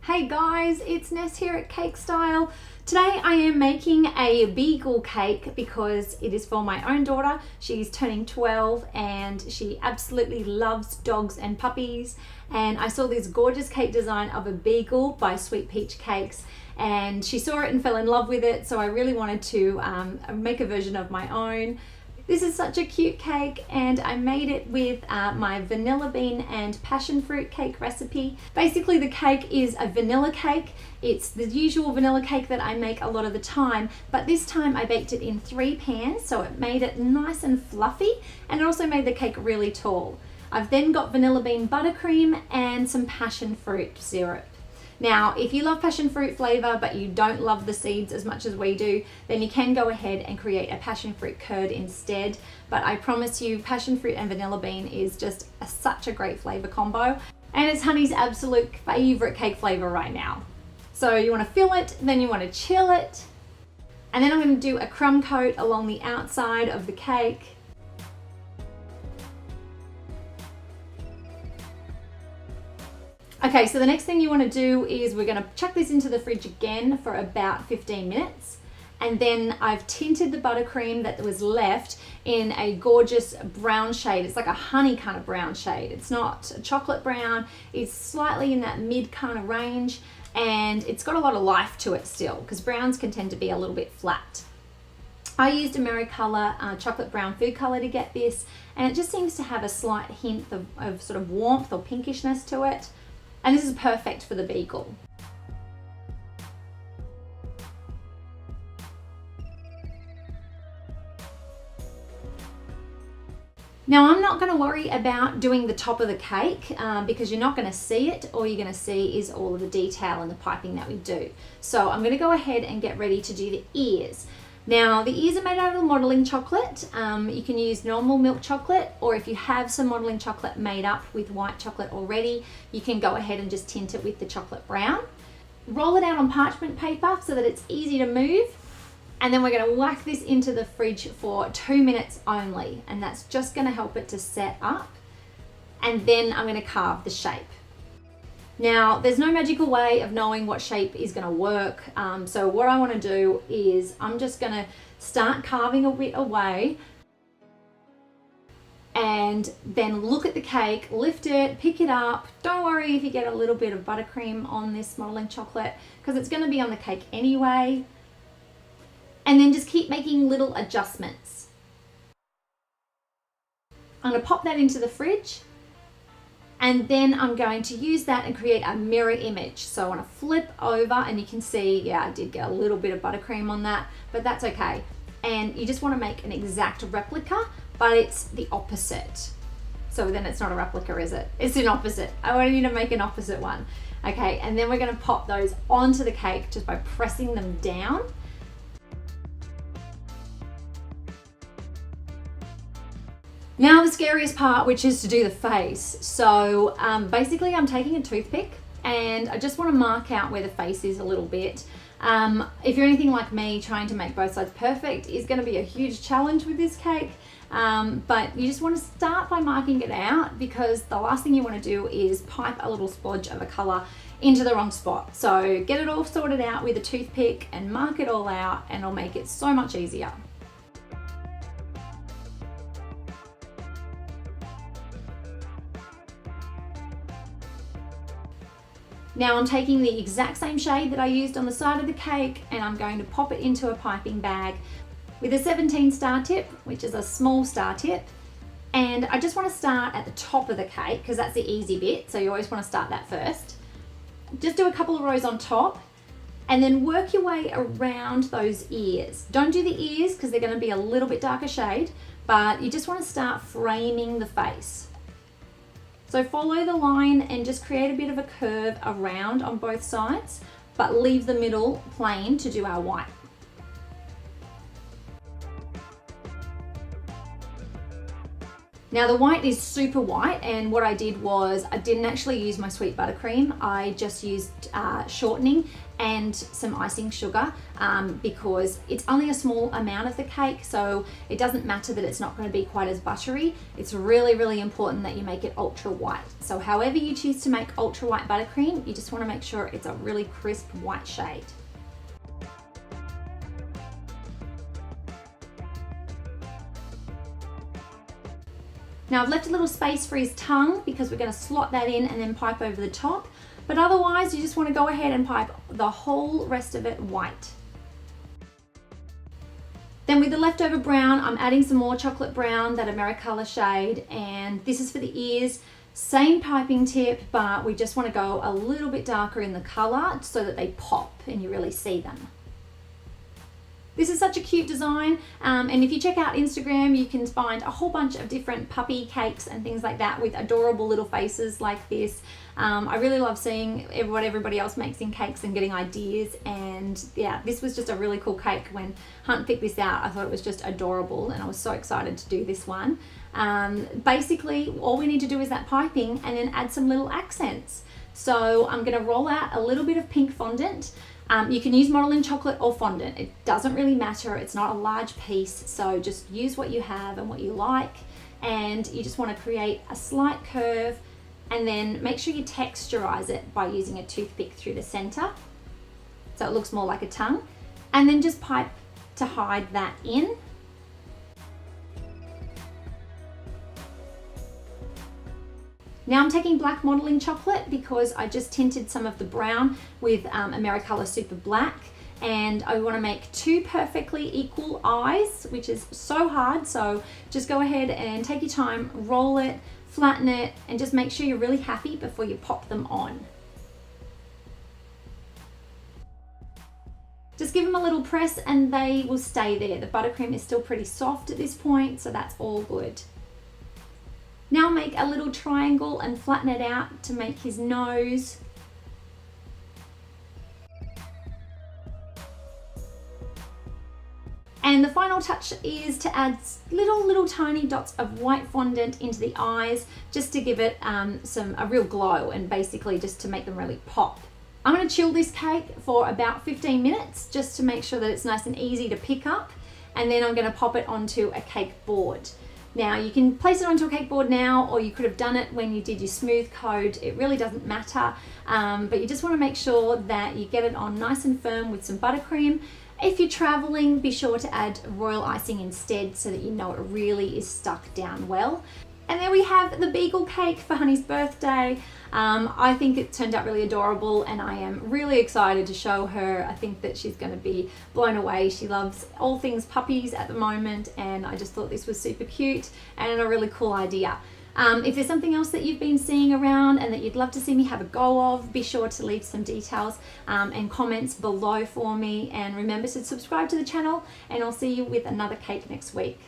Hey guys, it's Ness here at Cake Style. Today I am making a beagle cake because it is for my own daughter. She's turning 12 and she absolutely loves dogs and puppies. And I saw this gorgeous cake design of a beagle by Sweet Peach Cakes, and she saw it and fell in love with it. So I really wanted to make a version of my own. This is such a cute cake, and I made it with my vanilla bean and passion fruit cake recipe. Basically, the cake is a vanilla cake. It's the usual vanilla cake that I make a lot of the time, but this time I baked it in 3 pans, so it made it nice and fluffy, and it also made the cake really tall. I've then got vanilla bean buttercream and some passion fruit syrup. Now, if you love passion fruit flavor, but you don't love the seeds as much as we do, then you can go ahead and create a passion fruit curd instead. But I promise you, passion fruit and vanilla bean is just such a great flavor combo. And it's Honey's absolute favorite cake flavor right now. So you want to fill it, then you want to chill it. And then I'm going to do a crumb coat along the outside of the cake. Okay, so the next thing you want to do is we're going to chuck this into the fridge again for about 15 minutes. And then I've tinted the buttercream that was left in a gorgeous brown shade. It's like a honey kind of brown shade. It's not a chocolate brown. It's slightly in that mid kind of range, and it's got a lot of life to it still, because browns can tend to be a little bit flat. I used AmeriColor chocolate brown food color to get this, and it just seems to have a slight hint of sort of warmth or pinkishness to it. And this is perfect for the beagle. Now, I'm not going to worry about doing the top of the cake because you're not going to see it. All you're going to see is all of the detail and the piping that we do. So I'm going to go ahead and get ready to do the ears. Now, the ears are made out of modeling chocolate. You can use normal milk chocolate, or if you have some modeling chocolate made up with white chocolate already, you can go ahead and just tint it with the chocolate brown. Roll it out on parchment paper so that it's easy to move. And then we're going to whack this into the fridge for 2 minutes only. And that's just going to help it to set up. And then I'm going to carve the shape. Now, there's no magical way of knowing what shape is going to work. So what I want to do is I'm just going to start carving a bit away and then look at the cake, lift it, pick it up. Don't worry if you get a little bit of buttercream on this modeling chocolate, because it's going to be on the cake anyway. And then just keep making little adjustments. I'm going to pop that into the fridge. And then I'm going to use that and create a mirror image. So I want to flip over, and you can see, yeah, I did get a little bit of buttercream on that, but that's okay. And you just want to make an exact replica, but it's the opposite. So then it's not a replica, is it? It's an opposite. I want you to make an opposite one. Okay, and then we're going to pop those onto the cake just by pressing them down. Now the scariest part, which is to do the face. So basically I'm taking a toothpick and I just want to mark out where the face is a little bit. If you're anything like me, trying to make both sides perfect is going to be a huge challenge with this cake. But you just want to start by marking it out, because the last thing you want to do is pipe a little splodge of a color into the wrong spot. So get it all sorted out with a toothpick and mark it all out, and it'll make it so much easier. Now I'm taking the exact same shade that I used on the side of the cake, and I'm going to pop it into a piping bag with a 17 star tip, which is a small star tip. And I just want to start at the top of the cake because that's the easy bit. So you always want to start that first. Just do a couple of rows on top and then work your way around those ears. Don't do the ears because they're going to be a little bit darker shade, but you just want to start framing the face. So follow the line and just create a bit of a curve around on both sides, but leave the middle plain to do our white. Now the white is super white, and what I did was I didn't actually use my sweet buttercream. I just used shortening and some icing sugar because it's only a small amount of the cake, so it doesn't matter that it's not going to be quite as buttery. It's really, really important that you make it ultra white. So however you choose to make ultra white buttercream, you just want to make sure it's a really crisp white shade. Now I've left a little space for his tongue because we're going to slot that in and then pipe over the top. But otherwise, you just want to go ahead and pipe the whole rest of it white. Then with the leftover brown, I'm adding some more chocolate brown, that AmeriColor shade, and this is for the ears. Same piping tip, but we just want to go a little bit darker in the color so that they pop and you really see them. This is such a cute design, and if you check out Instagram, you can find a whole bunch of different puppy cakes and things like that with adorable little faces like this. I really love seeing what everybody else makes in cakes and getting ideas, and yeah, this was just a really cool cake. When Hunt picked this out, I thought it was just adorable, and I was so excited to do this one. Basically, all we need to do is that piping and then add some little accents. So I'm going to roll out a little bit of pink fondant. You can use modeling chocolate or fondant. It doesn't really matter. It's not a large piece, so just use what you have and what you like. And you just want to create a slight curve, and then make sure you texturize it by using a toothpick through the center so it looks more like a tongue. And then just pipe to hide that in. Now I'm taking black modeling chocolate because I just tinted some of the brown with AmeriColor Super Black, and I want to make two perfectly equal eyes, which is so hard. So just go ahead and take your time, roll it, flatten it, and just make sure you're really happy before you pop them on. Just give them a little press and they will stay there. The buttercream is still pretty soft at this point, so that's all good. Now make a little triangle and flatten it out to make his nose. And the final touch is to add little tiny dots of white fondant into the eyes, just to give it a real glow, and basically just to make them really pop. I'm going to chill this cake for about 15 minutes just to make sure that it's nice and easy to pick up, and then I'm going to pop it onto a cake board. Now you can place it onto a cake board now, or you could have done it when you did your smooth coat. It really doesn't matter, but you just want to make sure that you get it on nice and firm with some buttercream. If you're traveling, be sure to add royal icing instead so that you know it really is stuck down well. And there we have the Beagle cake for Honey's birthday. I think it turned out really adorable, and I am really excited to show her. I think that she's going to be blown away. She loves all things puppies at the moment, and I just thought this was super cute and a really cool idea. If there's something else that you've been seeing around and that you'd love to see me have a go of, be sure to leave some details and comments below for me. And remember to subscribe to the channel, and I'll see you with another cake next week.